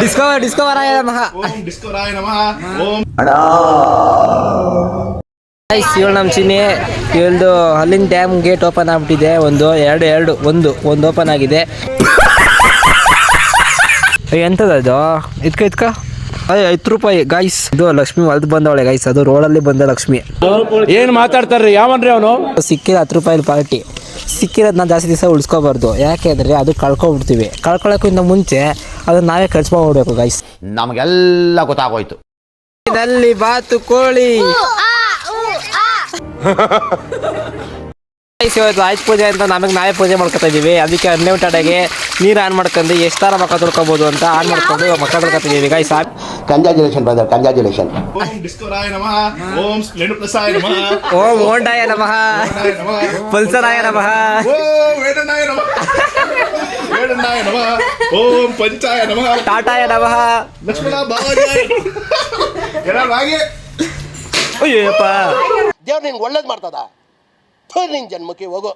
Discover ಆಯ ನಮಃ. ಓಂ ಡಿಸ್ಕವರಾಯ ನಮಃ. ಓಂ ಇವಳು ನಮ್ಮ ಚಿನ್ನಿ. ಇವಳ್ದು ಅಲ್ಲಿನ ಡ್ಯಾಮ್ ಗೇಟ್ ಓಪನ್ ಆಗ್ಬಿಟ್ಟಿದೆ. ಒಂದು ಓಪನ್ ಆಗಿದೆ. ಎಂಥದ್ದು ಇದ್ಕ ₹5 ಗೈಸ್. ಇದು ಲಕ್ಷ್ಮಿ ಹೊಲ್ದು ಬಂದವಳೆ ಗೈಸ್. ಅದು ರೋಡಲ್ಲಿ ಬಂದ ಲಕ್ಷ್ಮಿ. ಏನ್ ಮಾತಾಡ್ತಾರ್ರಿ ಯಾವನ್ರಿ ಅವನು? ಸಿಕ್ಕಿದ ₹10 ಪಾರ್ಟಿ. ಸಿಕ್ಕಿರೋದು ನಾವು ಜಾಸ್ತಿ ದಿವಸ ಉಳಿಸ್ಕೋಬಾರ್ದು. ಯಾಕೆ ಅಂದರೆ ಅದು ಕಳ್ಕೊಬಿಡ್ತೀವಿ. ಕಳ್ಕೊಳ್ಳೋಕ್ಕಿಂತ ಮುಂಚೆ ಅದನ್ನ ನಾವೇ ಖರ್ಚು ಮಾಡ್ಬಿಡ್ಬೇಕು ಗೈಸ್. ನಮಗೆಲ್ಲ ಗೊತ್ತಾಗೋಯ್ತು. ಇದಲ್ಲಿ ಬಾತು ಕೋಳಿ. ಇವತ್ತು ಆಯ್ತು ಪೂಜೆ ಅಂತ ನಮಗೆ ನಾವೇ ಪೂಜೆ ಮಾಡ್ಕೊತಾ ಇದೀವಿ. ಅದಕ್ಕೆ ಅನ್ಲಿಮಿಟೆಡ್ ಆಗಿ ನೀರು ಆನ್ ಮಾಡ್ಕೊಂಡು ಎಷ್ಟು ತರ ಮಕ್ಕ ತೊಳ್ಕೊಬೋದು ಅಂತ ಆನ್ ಮಾಡ್ಕೊಂಡು ಮಕ್ಕ ತೊಳ್ಕೊತಿದೀವಿ ಗೈಸ್. Congratulation brother, congratulation. ಓಂ ಡಿಸ್ಕವರಾಯ ನಮಃ. ಓಂ ಸ್ಪ್ಲೆಂಡರ್ ಪ್ಲಸ್ಸಾಯ ನಮಃ. ಓಂ ಹೋಂಡಾಯ ನಮಃ. ಪಲ್ಸರಾಯ ನಮಃ. ಓಂ ವೇಡನಾಯ ನಮಃ. ವೇಡನಾಯ ನಮಃ. ಓಂ ಪಂಚಾಯ ನಮಃ. ಟಾಟಾಯ ನಮಃ. ಲಕ್ಷ್ಮಣ ಬಾವಾಜಾಯ ಎಲ್ಲರೂ ಹಾಗೆ. ಅಯ್ಯಪ್ಪ ದೇವ್ರು ನಿನ್ಗೆ ಒಳ್ಳೇದು ಮಾಡ್ತದ. ನಿನ್ ಜನ್ಮಕ್ಕೆ ಹೋಗೋ.